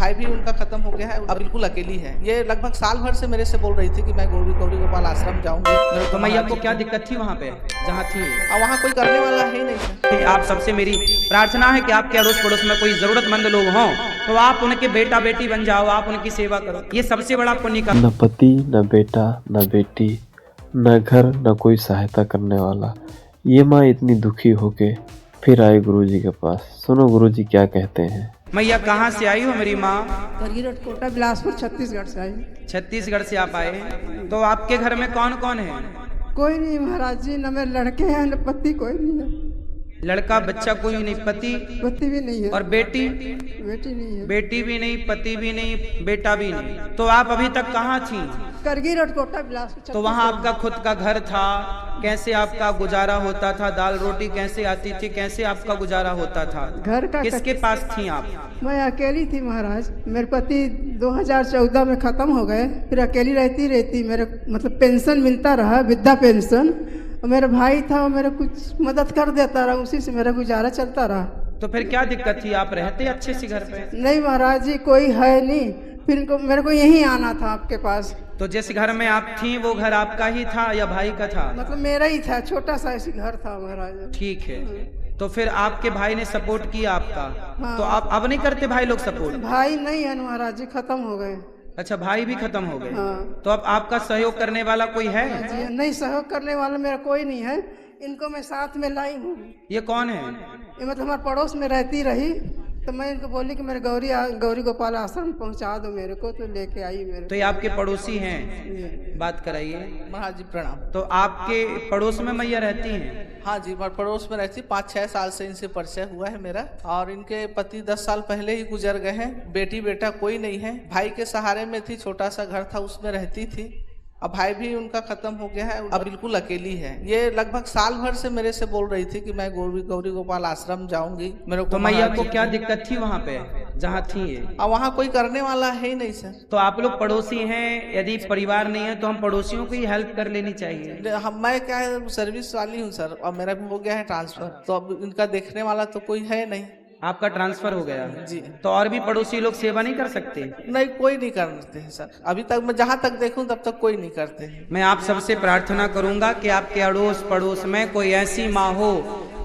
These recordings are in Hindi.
भाई भी उनका खत्म हो गया है, अब बिल्कुल अकेली है। ये लगभग साल भर से मेरे से बोल रही थी कि मैं गौरी गोपाल आश्रम जाऊंगी। तो मैया को क्या दिक्कत थी वहाँ पे जहाँ थी? और वहाँ कोई करने वाला है नहीं सर। आप सबसे मेरी प्रार्थना है कि आपके अड़ोस पड़ोस में कोई जरूरतमंद लोग हों तो आप उनके बेटा बेटी बन जाओ, आप उनकी सेवा करो। ये सबसे बड़ा पुण्य का। न पति, न बेटा, न बेटी, न घर, न कोई सहायता करने वाला। ये माँ इतनी दुखी होके फिर आई गुरुजी के पास। सुनो गुरुजी क्या कहते हैं। मैया कहाँ से आई हो मेरी माँ? करगी रोड, कोटा, बिलासपुर, छत्तीसगढ़ से आई। छत्तीसगढ़ से आप आए। तो आपके घर में कौन कौन है? कोई नहीं महाराज जी, न मेरे लड़के हैं न पति, कोई नहीं है। लड़का बच्चा कोई नहीं, पति भी नहीं है। और बेटी? बेटी नहीं है। बेटी भी नहीं, पति भी नहीं, बेटा भी नहीं। तो आप अभी तक कहाँ थी? करगी रोड, कोटा, बिलासपुर। तो वहाँ आपका खुद का घर था? कैसे आपका गुजारा होता था? दाल रोटी कैसे आती थी? कैसे आपका गुजारा होता था? घर का किसके पास थी आप? मैं अकेली थी महाराज। मेरे पति 2014 में खत्म हो गए, फिर अकेली रहती मेरे मतलब पेंशन मिलता रहा, वृद्धा पेंशन। और मेरा भाई था, वो मेरा कुछ मदद कर देता रहा, उसी से मेरा गुजारा चलता रहा। तो फिर क्या दिक्कत थी? आप रहते अच्छे से घर पे? नहीं महाराज जी, कोई है नहीं। फिर मेरे को यहीं आना था आपके पास। तो जिस घर में आप थी वो घर आपका ही था या भाई का था? मतलब मेरा ही था, छोटा सा ऐसी घर था महाराज। ठीक है। तो फिर आपके भाई ने सपोर्ट किया आपका? हाँ। तो आप अब नहीं करते भाई लोग सपोर्ट? भाई नहीं है महाराज जी, खत्म हो गए। अच्छा, भाई भी खत्म हो गए। हाँ। तो अब आपका सहयोग करने वाला कोई है? जी नहीं, सहयोग करने वाला मेरा कोई नहीं है। इनको मैं साथ में लाई हूँ। ये कौन है? ये मतलब हमारे पड़ोस में रहती रही, तो मैं इनको बोली कि मेरे गौरी गोपाल आश्रम पहुंचा दो मेरे को, तो लेके आई मेरे। तो ये आपके पड़ोसी हैं? बात कराइए। महाराज जी प्रणाम। तो आपके पड़ोस में मैया रहती हैं? हाँ जी, पड़ोस में रहती। 5-6 साल से इनसे परिचय हुआ है मेरा। और इनके पति 10 साल पहले ही गुजर गए हैं। बेटी बेटा कोई नहीं है। भाई के सहारे में थी, छोटा सा घर था उसमें रहती थी। अब भाई भी उनका खत्म हो गया है, अब बिल्कुल अकेली है। ये लगभग साल भर से मेरे से बोल रही थी कि मैं गौरी गोपाल आश्रम जाऊंगी। मेरे को तो मैया को क्या दिक्कत थी वहाँ पे जहाँ थी ये? और वहाँ कोई करने वाला है ही नहीं सर। तो आप लोग पड़ोसी हैं, यदि परिवार नहीं है तो हम पड़ोसियों की हेल्प कर लेनी चाहिए। मैं क्या है, सर्विस वाली हूँ सर, और मेरा भी हो गया है ट्रांसफर, तो अब इनका देखने वाला तो कोई है नहीं। आपका ट्रांसफर हो गया जी। तो और भी पड़ोसी लोग सेवा नहीं कर सकते? नहीं, कोई नहीं करते हैं सर। अभी तक मैं जहाँ तक देखूं तब तक कोई नहीं करते हैं। मैं आप सबसे प्रार्थना करूंगा कि आपके अड़ोस पड़ोस में कोई ऐसी माँ हो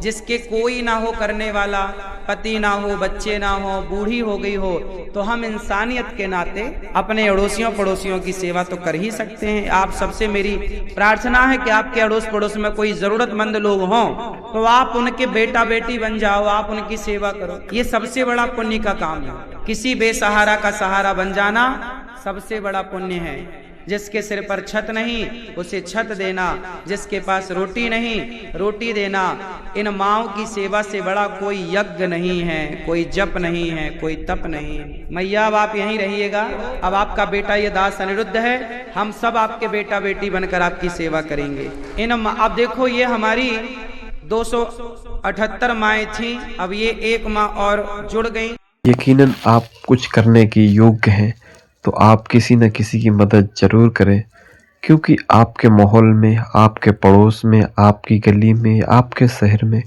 जिसके कोई ना हो करने वाला, पति ना हो, बच्चे ना हो, बूढ़ी हो गई हो, तो हम इंसानियत के नाते अपने अड़ोसियों पड़ोसियों की सेवा तो कर ही सकते हैं। आप सबसे मेरी प्रार्थना है कि आपके अड़ोस पड़ोस में कोई जरूरतमंद लोग हों तो आप उनके बेटा बेटी बन जाओ, आप उनकी सेवा करो। ये सबसे बड़ा पुण्य का काम है। किसी बेसहारा का सहारा बन जाना सबसे बड़ा पुण्य है। जिसके सिर पर छत नहीं उसे छत देना, जिसके पास रोटी नहीं रोटी देना। इन माँओं की सेवा से बड़ा कोई यज्ञ नहीं है, कोई जप नहीं है, कोई तप नहीं है। मैया अब आप यहीं रहिएगा। अब आपका बेटा ये दास अनिरुद्ध है, हम सब आपके बेटा बेटी बनकर आपकी सेवा करेंगे। अब देखो, ये हमारी 278 माएँ थी, अब ये एक माँ और जुड़ गई। यकीनन आप कुछ करने के योग्य हैं, तो आप किसी न किसी की मदद जरूर करें, क्योंकि आपके माहौल में, आपके पड़ोस में, आपकी गली में, आपके शहर में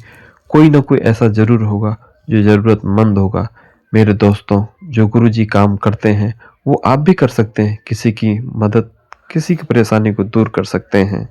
कोई ना कोई ऐसा जरूर होगा जो ज़रूरतमंद होगा। मेरे दोस्तों, जो गुरुजी काम करते हैं वो आप भी कर सकते हैं। किसी की मदद, किसी की परेशानी को दूर कर सकते हैं।